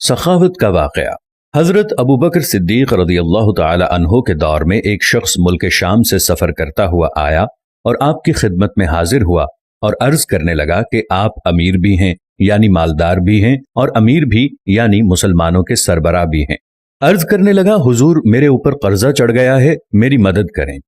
सखावत का वाक़या। हजरत अबू बकर सिद्दीक रज़ी अल्लाह तआला अन्हो के दौर में एक शख्स मुल्क शाम से सफ़र करता हुआ आया और आपकी खिदमत में हाजिर हुआ और अर्ज करने लगा कि आप अमीर भी हैं यानी मालदार भी हैं और अमीर भी यानी मुसलमानों के सरबराह भी हैं। अर्ज करने लगा, हुजूर मेरे ऊपर कर्जा चढ़ गया है, मेरी मदद करें।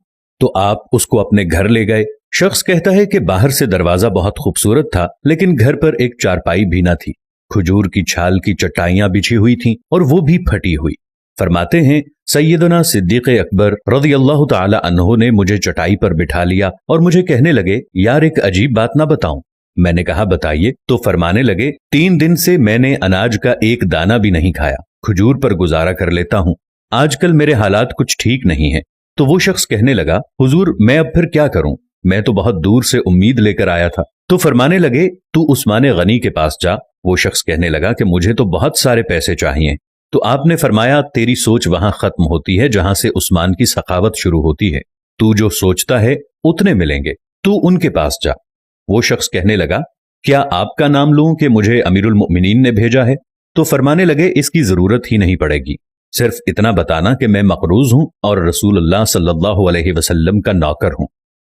तो आप उसको अपने घर ले गए। शख्स कहता है कि बाहर से दरवाजा बहुत खूबसूरत था, लेकिन घर पर एक चारपाई भी न थी। खजूर की छाल की चटाइयां बिछी हुई थीं और वो भी फटी हुई। फरमाते हैं, सैयदना सिद्दीक अकबर रज़ी अल्लाह तआला अन्हो ने मुझे चटाई पर बिठा लिया और मुझे कहने लगे, यार एक अजीब बात ना बताऊं। मैंने कहा, बताइए। तो फरमाने लगे, 3 दिन से मैंने अनाज का एक दाना भी नहीं खाया, खजूर पर गुजारा कर लेता हूं। आजकल मेरे हालात कुछ ठीक नहीं है। तो वो शख्स कहने लगा, हुजूर मैं अब फिर क्या करूं, मैं तो बहुत दूर से उम्मीद लेकर आया था। तो फरमाने लगे, तू उस्मान गनी के पास जा। वो शख्स कहने लगा कि मुझे तो बहुत सारे पैसे चाहिए। तो आपने फरमाया, तेरी सोच वहां खत्म होती है जहां से उस्मान की सखावत शुरू होती है। तू जो सोचता है उतने मिलेंगे, तू उनके पास जा। वो शख्स कहने लगा, क्या आपका नाम लूं कि मुझे अमीरुल मोमिनीन ने भेजा है? तो फरमाने लगे, इसकी जरूरत ही नहीं पड़ेगी, सिर्फ इतना बताना कि मैं मकरूज हूं और रसूलुल्लाह सल्लल्लाहु अलैहि वसल्लम का नौकर हूं।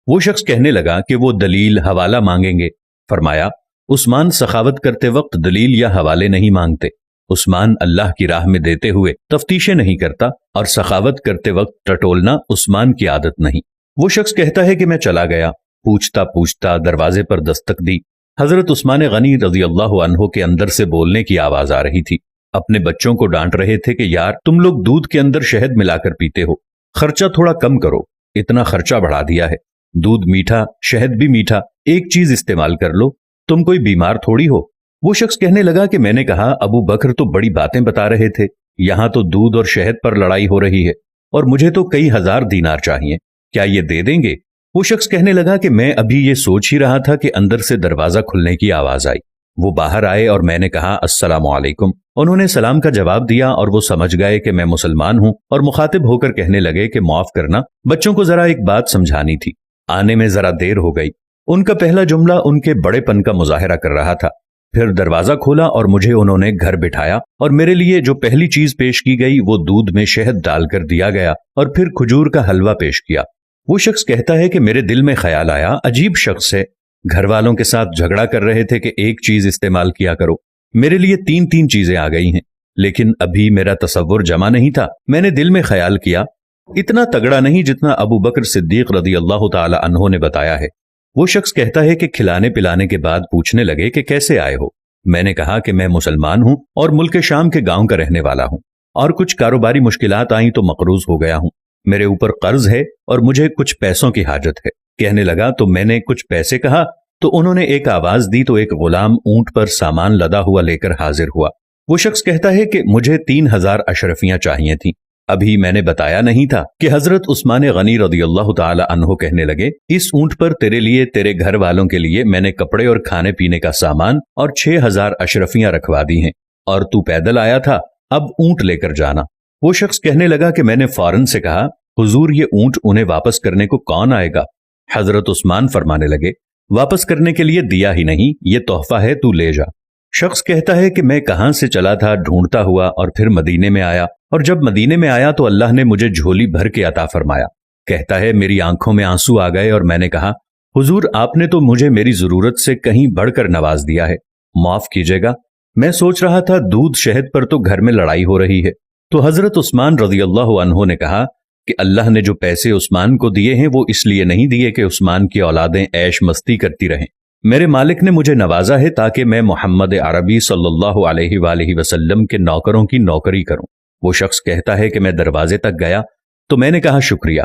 वो शख्स कहने लगा कि वो दलील हवाला मांगेंगे। फरमाया, उस्मान सखावत करते वक्त दलील या हवाले नहीं मांगते। उस्मान अल्लाह की राह में देते हुए तफ्तीशें नहीं करता और सखावत करते वक्त टटोलना उस्मान की आदत नहीं। वो शख्स कहता है कि मैं चला गया, पूछता पूछता दरवाजे पर दस्तक दी। हजरत उस्मान गनी रज़ी अल्लाह अन्हो के अंदर से बोलने की आवाज आ रही थी। अपने बच्चों को डांट रहे थे कि यार तुम लोग दूध के अंदर शहद मिलाकर पीते हो, खर्चा थोड़ा कम करो, इतना खर्चा बढ़ा दिया है। दूध मीठा, शहद भी मीठा, एक चीज इस्तेमाल कर लो, तुम कोई बीमार थोड़ी हो। वो शख्स कहने लगा कि मैंने कहा, अबू बकर तो बड़ी बातें बता रहे थे, यहां तो दूध और शहद पर लड़ाई हो रही है और मुझे तो कई हजार दीनार चाहिए, क्या ये दे देंगे? वो शख्स कहने लगा कि मैं अभी ये सोच ही रहा था कि अंदर से दरवाजा खुलने की आवाज आई। वो बाहर आए और मैंने कहा, अस्सलामु अलैकुम। उन्होंने सलाम का जवाब दिया और वो समझ गए कि मैं मुसलमान हूं और मुखातिब होकर कहने लगे कि माफ करना, बच्चों को जरा एक बात समझानी थी, आने में जरा देर हो गई। उनका पहला जुमला उनके बड़ेपन का मुजाहिरा कर रहा था। फिर दरवाजा खोला और मुझे उन्होंने घर बिठाया और मेरे लिए जो पहली चीज पेश की गई वो दूध में शहद डालकर दिया गया और फिर खजूर का हलवा पेश किया। वो शख्स कहता है कि मेरे दिल में ख्याल आया, अजीब शख्स है, घर वालों के साथ झगड़ा कर रहे थे कि एक चीज इस्तेमाल किया करो, मेरे लिए 3 चीजें आ गई हैं, लेकिन अभी मेरा तसव्वुर जमा नहीं था। मैंने दिल में ख्याल किया, इतना तगड़ा नहीं जितना अबू बकर सिद्दीक रज़ी अल्लाह तआला अन्हो ने बताया है। वो शख्स कहता है कि खिलाने पिलाने के बाद पूछने लगे कि कैसे आए हो। मैंने कहा कि मैं मुसलमान हूं और मुल्क शाम के गांव का रहने वाला हूं और कुछ कारोबारी मुश्किलात आई तो मकरूज हो गया हूं। मेरे ऊपर कर्ज है और मुझे कुछ पैसों की हाजत है। कहने लगा, तो मैंने कुछ पैसे कहा तो उन्होंने एक आवाज दी तो एक गुलाम ऊंट पर सामान लदा हुआ लेकर हाजिर हुआ। वो शख्स कहता है कि मुझे 3000 अशरफियां चाहिए थी। अभी मैंने बताया नहीं था कि हजरत उस्मान गनी रज़ी अल्लाह तआला अन्हो कहने लगे, इस ऊंट पर तेरे लिए, तेरे घर वालों के लिए मैंने कपड़े और खाने पीने का सामान और 6000 अशरफियां रखवा दी हैं और तू पैदल आया था, अब ऊंट लेकर जाना। वो शख्स कहने लगा कि मैंने फौरन से कहा, हुजूर ये ऊंट उन्हें वापस करने को कौन आएगा? हजरत उस्मान फरमाने लगे, वापस करने के लिए दिया ही नहीं, ये तोहफा है, तू ले जा। शख्स कहता है कि मैं कहां से चला था ढूंढता हुआ और फिर मदीने में आया और जब मदीने में आया तो अल्लाह ने मुझे झोली भर के अता फरमाया। कहता है, मेरी आंखों में आंसू आ गए और मैंने कहा, हुजूर आपने तो मुझे मेरी जरूरत से कहीं बढ़कर नवाज दिया है, माफ कीजिएगा, मैं सोच रहा था दूध शहद पर तो घर में लड़ाई हो रही है। तो हजरत उस्मान रज़ी अल्लाह अन्हो ने कहा कि अल्लाह ने जो पैसे उस्मान को दिए हैं वो इसलिए नहीं दिए कि उस्मान की औलादें ऐश मस्ती करती रहें, मेरे मालिक ने मुझे नवाजा है ताकि मैं मोहम्मद अरबी सल्लल्लाहु अलैहि वसल्लम के नौकरों की नौकरी करूं। वो शख्स कहता है कि मैं दरवाजे तक गया तो मैंने कहा शुक्रिया।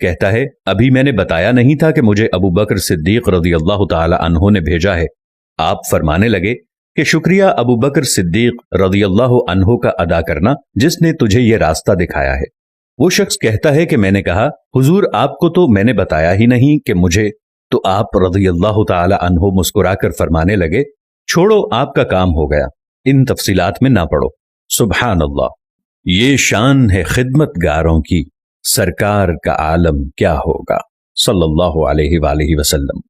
कहता है, अभी मैंने बताया नहीं था कि मुझे अबू बकर सिद्दीक रज़ी अल्लाह तआला अन्हो ने भेजा है। आप फरमाने लगे कि शुक्रिया अबू बकर सिद्दीक रज़ी अल्लाह अन्हो का अदा करना जिसने तुझे ये रास्ता दिखाया है। वो शख्स कहता है कि मैंने कहा, हुजूर आपको तो मैंने बताया ही नहीं कि मुझे। तो आप रज़ी अल्लाह तआला अन्हो मुस्कुराकर फरमाने लगे, छोड़ो आपका काम हो गया, इन तफसीलात में ना पड़ो। सुभान अल्लाह, ये शान है खिदमतगारों की, सरकार का आलम क्या होगा सल्लल्लाहु अलैहि वसल्लम।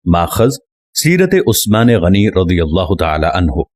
माखज़ सीरत उस्मान गनी रज़ी अल्लाह तआला अन्हो।